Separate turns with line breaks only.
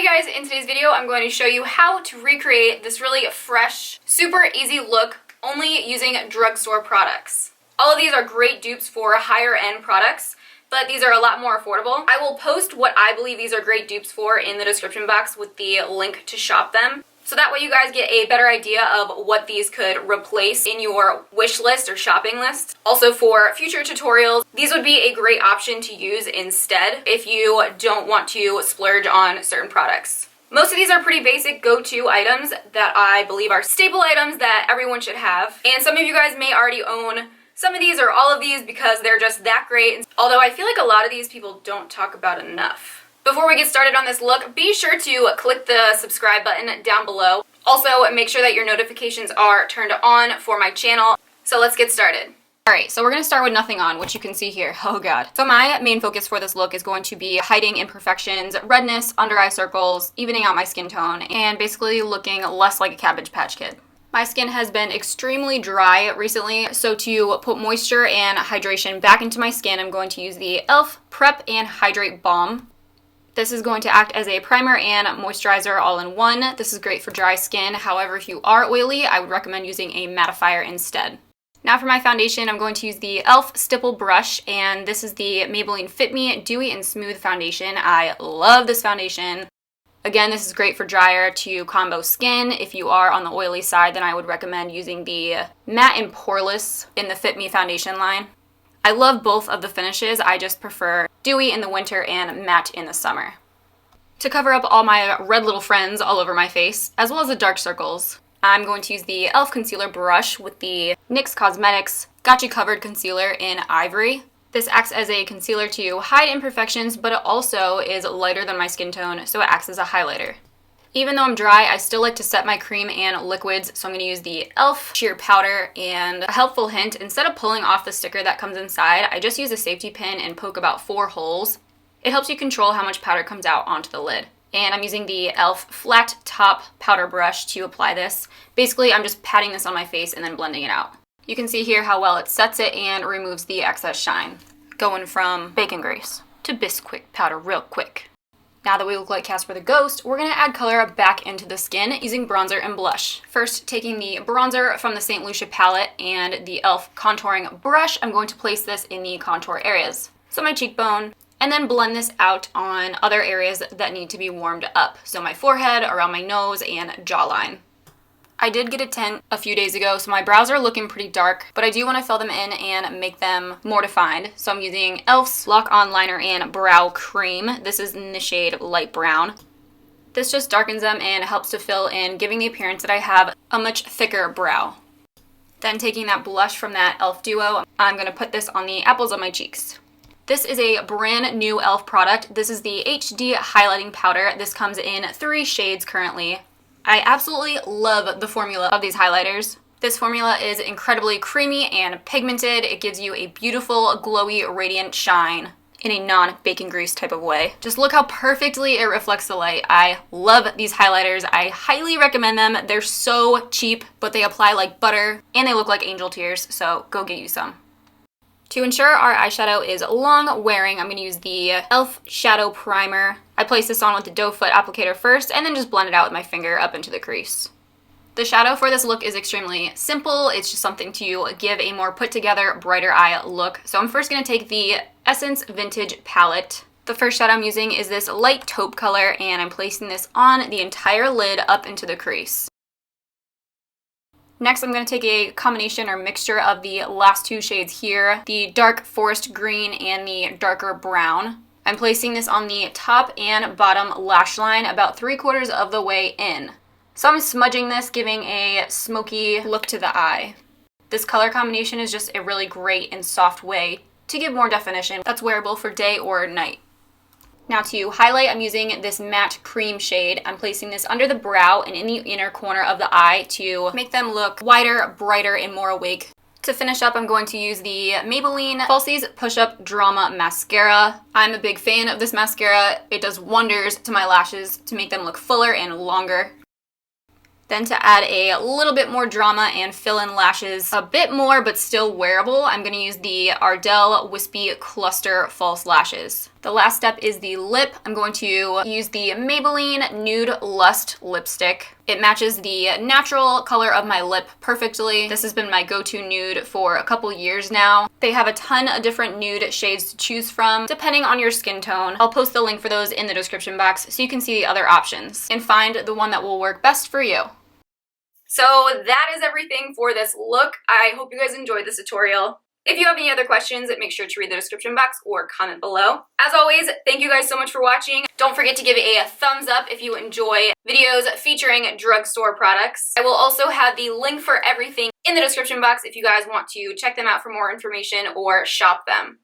Hey guys, in today's video I'm going to show you how to recreate this really fresh, super easy look only using drugstore products. All of these are great dupes for higher end products, but these are a lot more affordable. I will post what I believe these are great dupes for in the description box with the link to shop them. So that way you guys get a better idea of what these could replace in your wish list or shopping list. Also for future tutorials, these would be a great option to use instead if you don't want to splurge on certain products. Most of these are pretty basic go-to items that I believe are staple items that everyone should have. And some of you guys may already own some of these or all of these because they're just that great. Although I feel like a lot of these people don't talk about enough. Before we get started on this look, be sure to click the subscribe button down below. Also, make sure that your notifications are turned on for my channel. So let's get started. Alright, so we're going to start with nothing on, which you can see here. Oh god. So my main focus for this look is going to be hiding imperfections, redness, under eye circles, evening out my skin tone, and basically looking less like a Cabbage Patch Kid. My skin has been extremely dry recently, so to put moisture and hydration back into my skin, I'm going to use the E.L.F. Prep and Hydrate Balm. This is going to act as a primer and moisturizer all in one. This is great for dry skin. However, if you are oily, I would recommend using a mattifier instead. Now for my foundation, I'm going to use the E.L.F. Stipple brush, and this is the Maybelline Fit Me Dewy and Smooth Foundation. I love this foundation. Again, this is great for drier to combo skin. If you are on the oily side, then I would recommend using the Matte and Poreless in the Fit Me foundation line. I love both of the finishes, I just prefer dewy in the winter and matte in the summer. To cover up all my red little friends all over my face, as well as the dark circles, I'm going to use the E.L.F. concealer brush with the NYX Cosmetics Got You Covered Concealer in Ivory. This acts as a concealer to hide imperfections, but it also is lighter than my skin tone, so it acts as a highlighter. Even though I'm dry, I still like to set my cream and liquids, so I'm going to use the E.L.F. Sheer Powder, and a helpful hint, instead of pulling off the sticker that comes inside, I just use a safety pin and poke about 4 holes. It helps you control how much powder comes out onto the lid. And I'm using the E.L.F. Flat Top Powder Brush to apply this. Basically, I'm just patting this on my face and then blending it out. You can see here how well it sets it and removes the excess shine. Going from bacon grease to Bisquick powder real quick. Now that we look like Casper the Ghost, we're going to add color back into the skin using bronzer and blush. First, taking the bronzer from the St. Lucia palette and the E.L.F. contouring brush, I'm going to place this in the contour areas. So my cheekbone, and then blend this out on other areas that need to be warmed up. So my forehead, around my nose, and jawline. I did get a tint a few days ago, so my brows are looking pretty dark, but I do want to fill them in and make them more defined. So I'm using E.L.F.'s Lock-On Liner and Brow Cream. This is in the shade Light Brown. This just darkens them and helps to fill in, giving the appearance that I have a much thicker brow. Then taking that blush from that E.L.F. duo, I'm going to put this on the apples of my cheeks. This is a brand new E.L.F. product. This is the HD Highlighting Powder. This comes in 3 shades currently. I absolutely love the formula of these highlighters. This formula is incredibly creamy and pigmented. It gives you a beautiful, glowy, radiant shine in a non-bacon grease type of way. Just look how perfectly it reflects the light. I love these highlighters. I highly recommend them. They're so cheap, but they apply like butter, and they look like angel tears, so go get you some. To ensure our eyeshadow is long wearing, I'm going to use the E.L.F. Shadow Primer. I place this on with the doe foot applicator first and then just blend it out with my finger up into the crease. The shadow for this look is extremely simple. It's just something to give a more put together, brighter eye look. So I'm first going to take the Essence Vintage Palette. The first shadow I'm using is this light taupe color, and I'm placing this on the entire lid up into the crease. Next, I'm going to take a combination or mixture of the last 2 shades here, the dark forest green and the darker brown. I'm placing this on the top and bottom lash line about 3/4 of the way in. So I'm smudging this, giving a smoky look to the eye. This color combination is just a really great and soft way to give more definition that's wearable for day or night. Now to highlight, I'm using this matte cream shade. I'm placing this under the brow and in the inner corner of the eye to make them look wider, brighter, and more awake. To finish up, I'm going to use the Maybelline Falsies Push-Up Drama Mascara. I'm a big fan of this mascara. It does wonders to my lashes to make them look fuller and longer. Then to add a little bit more drama and fill in lashes a bit more but still wearable, I'm going to use the Ardell Wispy Cluster False Lashes. The last step is the lip. I'm going to use the Maybelline Nude Lust lipstick. It matches the natural color of my lip perfectly. This has been my go-to nude for a couple years now. They have a ton of different nude shades to choose from, depending on your skin tone. I'll post the link for those in the description box so you can see the other options and find the one that will work best for you. So that is everything for this look. I hope you guys enjoyed this tutorial. If you have any other questions, make sure to read the description box or comment below. As always, thank you guys so much for watching. Don't forget to give it a thumbs up if you enjoy videos featuring drugstore products. I will also have the link for everything in the description box if you guys want to check them out for more information or shop them.